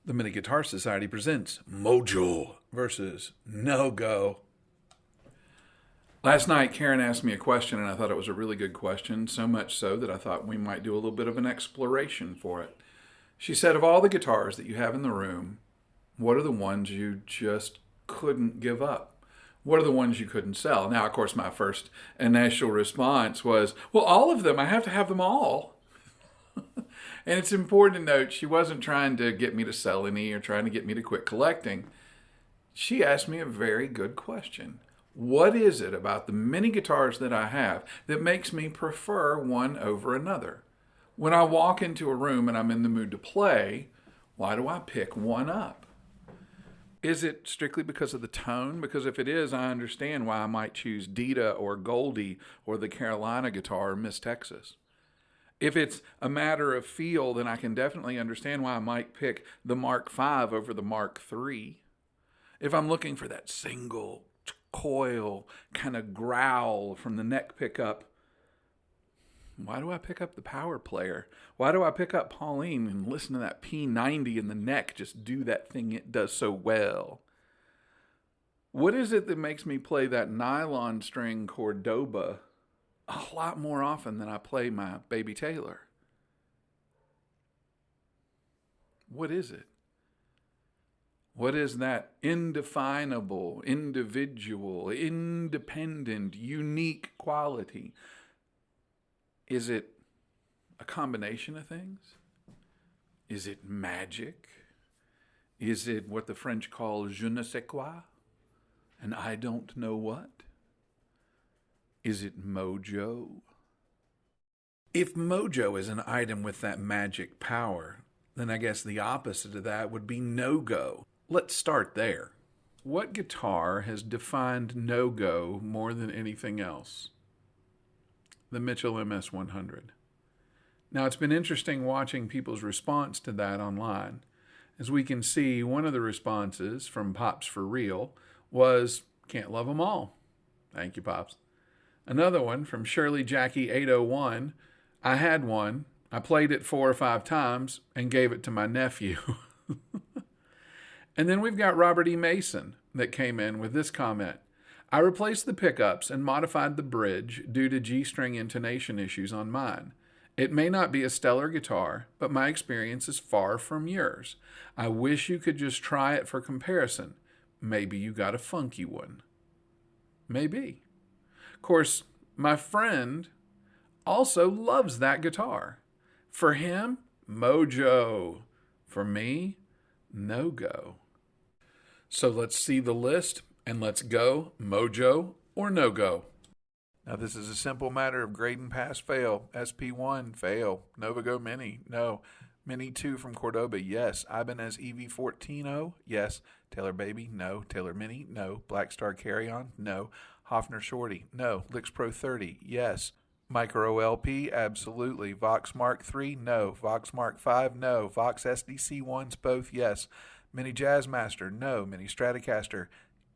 The Mini Guitar Society presents Mojo Vs NoGo. Last night, Karen asked me a question, and I thought it was a really good question, so much so that I thought we might do a little bit of an exploration for it. She said, of all the guitars that you have in the room, what are the ones you just couldn't give up? What are the ones you couldn't sell? Now, of course, my first initial response was, well, all of them. I have to have them all. And it's important to note she wasn't trying to get me to sell any or trying to get me to quit collecting. She asked me a very good question. What is it about the many guitars that I have that makes me prefer one over another? When I walk into a room and I'm in the mood to play, why do I pick one up? Is it strictly because of the tone? Because if it is, I understand why I might choose Dita or Goldie or the Carolina guitar or Miss Texas. If it's a matter of feel, then I can definitely understand why I might pick the Mark V over the Mark III. If I'm looking for that single coil kind of growl from the neck pickup, why do I pick up the Power Player? Why do I pick up Pauline and listen to that P90 in the neck just do that thing it does so well? What is it that makes me play that nylon string Cordoba a lot more often than I play my Baby Taylor? What is it? What is that indefinable, individual, independent, unique quality? Is it a combination of things? Is it magic? Is it what the French call je ne sais quoi? And I don't know what? Is it mojo? If mojo is an item with that magic power, then I guess the opposite of that would be no-go. Let's start there. What guitar has defined no-go more than anything else? The Mitchell MS-100. Now, it's been interesting watching people's response to that online. As we can see, one of the responses from Pops for Real was, can't love them all. Thank you, Pops. Another one from Shirley Jackie 801. I had one. I played it 4 or 5 times and gave it to my nephew. And then we've got Robert E. Mason that came in with this comment. I replaced the pickups and modified the bridge due to G-string intonation issues on mine. It may not be a stellar guitar, but my experience is far from yours. I wish you could just try it for comparison. Maybe you got a funky one. Maybe. Of course, my friend also loves that guitar. For him, mojo. For me, no-go. So let's see the list and let's go mojo or no-go. Now this is a simple matter of grade and pass fail. SP1, fail. Novago Mini, no. Mini 2 from Cordoba, yes. Ibanez EV14-0, yes. Taylor Baby, no. Taylor Mini, no. Black Star Carry-On, no. Hofner Shorty, no. Licks Pro 30, yes. Micro LP, absolutely. Vox Mark III, no. Vox Mark V, no. Vox SDC ones, both, yes. Mini Jazzmaster, no. Mini Stratocaster,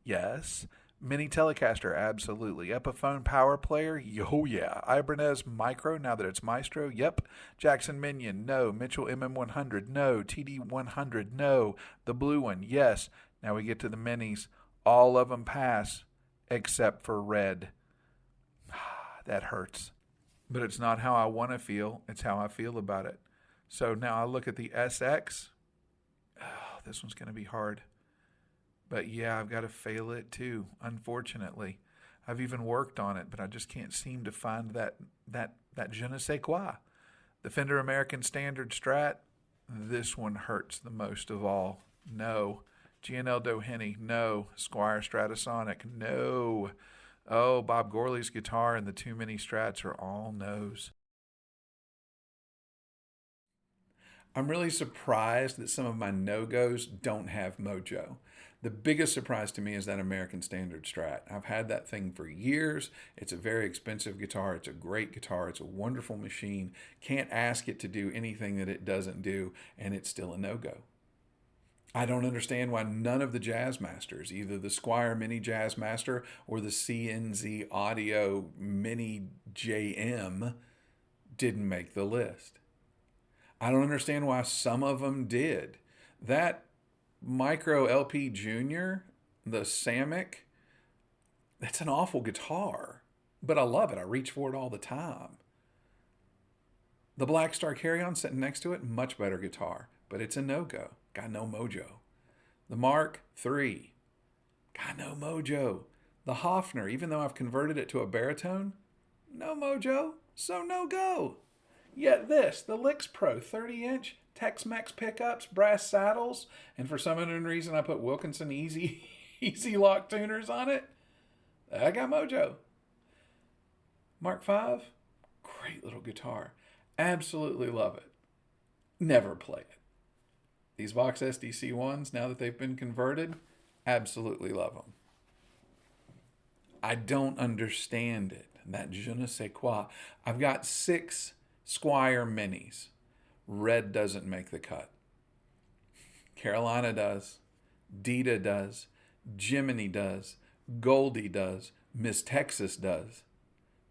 yes. Mini Telecaster, absolutely. Epiphone Power Player, oh yeah. Ibanez Micro, now that it's Maestro, yep. Jackson Minion, no. Mitchell MM100, no. TD100, no. The blue one, yes. Now we get to the minis. All of them pass, except for red. That hurts. But it's not how I want to feel. It's how I feel about it. So now I look at the SX. Oh, this one's going to be hard. But yeah, I've got to fail it too, unfortunately. I've even worked on it, but I just can't seem to find that je ne sais quoi. The Fender American Standard Strat, this one hurts the most of all. No. G&L Doheny, no. Squier Stratosonic, no. Oh, Bob Gorley's guitar and the 2 Mini Strats are all no's. I'm really surprised that some of my no-goes don't have mojo. The biggest surprise to me is that American Standard Strat. I've had that thing for years. It's a very expensive guitar. It's a great guitar. It's a wonderful machine. Can't ask it to do anything that it doesn't do, and it's still a no-go. I don't understand why none of the Jazzmasters, either the Squier Mini Jazzmaster or the CNZ Audio Mini JM, didn't make the list. I don't understand why some of them did. That Micro LP Junior, the Samick, that's an awful guitar, but I love it. I reach for it all the time. The Black Star Carry-On sitting next to it, much better guitar, but it's a no-go. Got no mojo. The Mark III, got no mojo. The Hofner, even though I've converted it to a baritone, no mojo, so no go. Yet this, the Licks Pro 30-inch Tex-Mex pickups, brass saddles, and for some unknown reason I put Wilkinson Easy Lock tuners on it. I got mojo. Mark V, great little guitar. Absolutely love it. Never play it. These Vox SDC ones, now that they've been converted, absolutely love them. I don't understand it. That je ne sais quoi. I've got 6 Squire Minis. Red doesn't make the cut. Carolina does. Dita does. Jiminy does. Goldie does. Miss Texas does.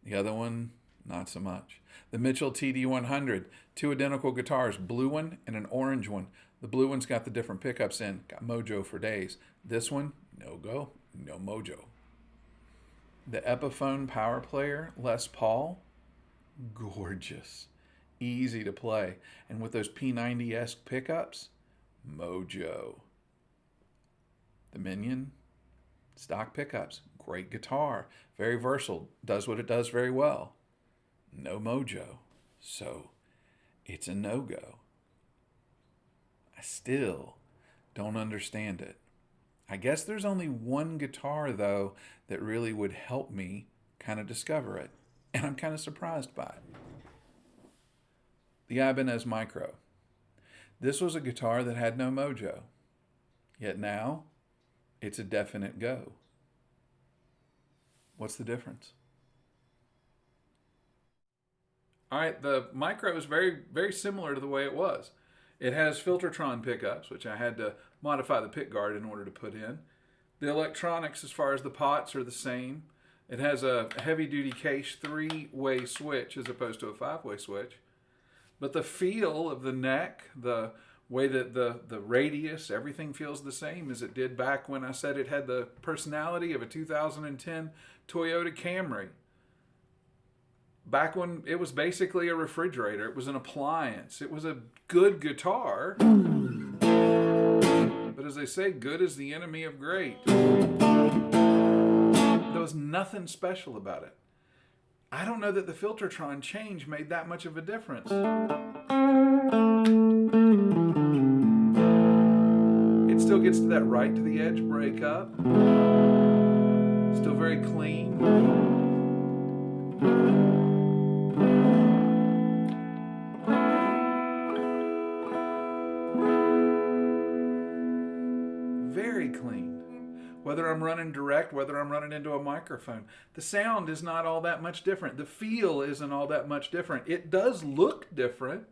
The other one, not so much. The Mitchell TD100, 2 identical guitars, blue one and an orange one. The blue one's got the different pickups in, got mojo for days. This one, no go, no mojo. The Epiphone Power Player Les Paul, gorgeous, easy to play. And with those P90-esque pickups, mojo. The Minion, stock pickups, great guitar, very versatile, does what it does very well. No mojo, so it's a no-go. I still don't understand it. I guess there's only one guitar, though, that really would help me kind of discover it, and I'm kind of surprised by it. The Ibanez Micro. This was a guitar that had no mojo, yet now it's a definite go. What's the difference? All right, the Micro is very, very similar to the way it was. It has Filtertron pickups, which I had to modify the pick guard in order to put in. The electronics, as far as the pots, are the same. It has a heavy-duty case 3-way switch as opposed to a 5-way switch. But the feel of the neck, the way that the radius, everything feels the same as it did back when I said it had the personality of a 2010 Toyota Camry. Back when it was basically a refrigerator, it was an appliance. It was a good guitar. But as they say, good is the enemy of great. There was nothing special about it. I don't know that the Filtertron change made that much of a difference. It still gets to that right to the edge breakup. Still very clean. Very clean. Whether I'm running direct, whether I'm running into a microphone, the sound is not all that much different. The feel isn't all that much different. It does look different.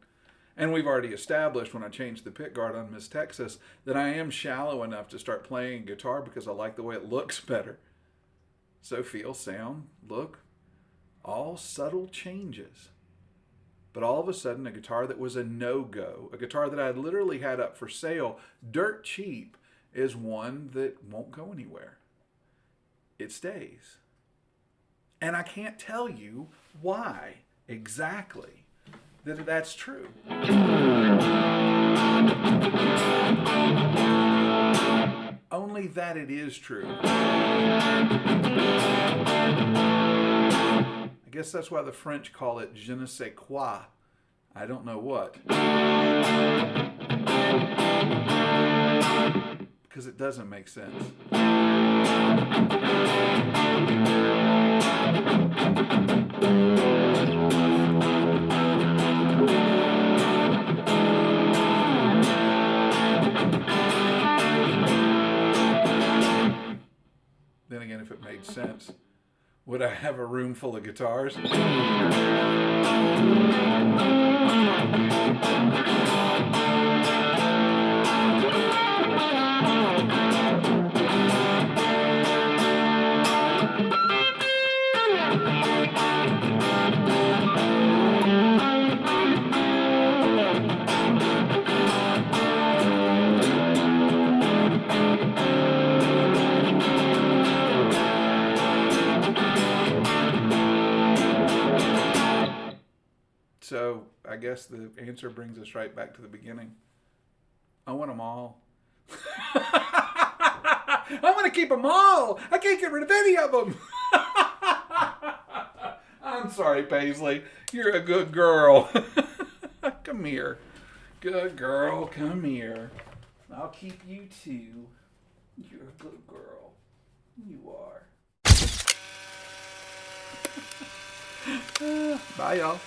And we've already established when I changed the pick guard on Miss Texas that I am shallow enough to start playing guitar because I like the way it looks better. So feel, sound, look, all subtle changes. But all of a sudden, a guitar that was a no-go, a guitar that I literally had up for sale, dirt cheap, is one that won't go anywhere. It stays. And I can't tell you why exactly that's true. Only that it is true. I guess that's why the French call it je ne sais quoi. I don't know what. Because it doesn't make sense. Then again, if it made sense, would I have a room full of guitars? So I guess the answer brings us right back to the beginning. I want them all. I want to keep them all. I can't get rid of any of them. I'm sorry, Paisley. You're a good girl. Come here. Good girl, come here. I'll keep you too. You're a good girl. You are. Bye, y'all.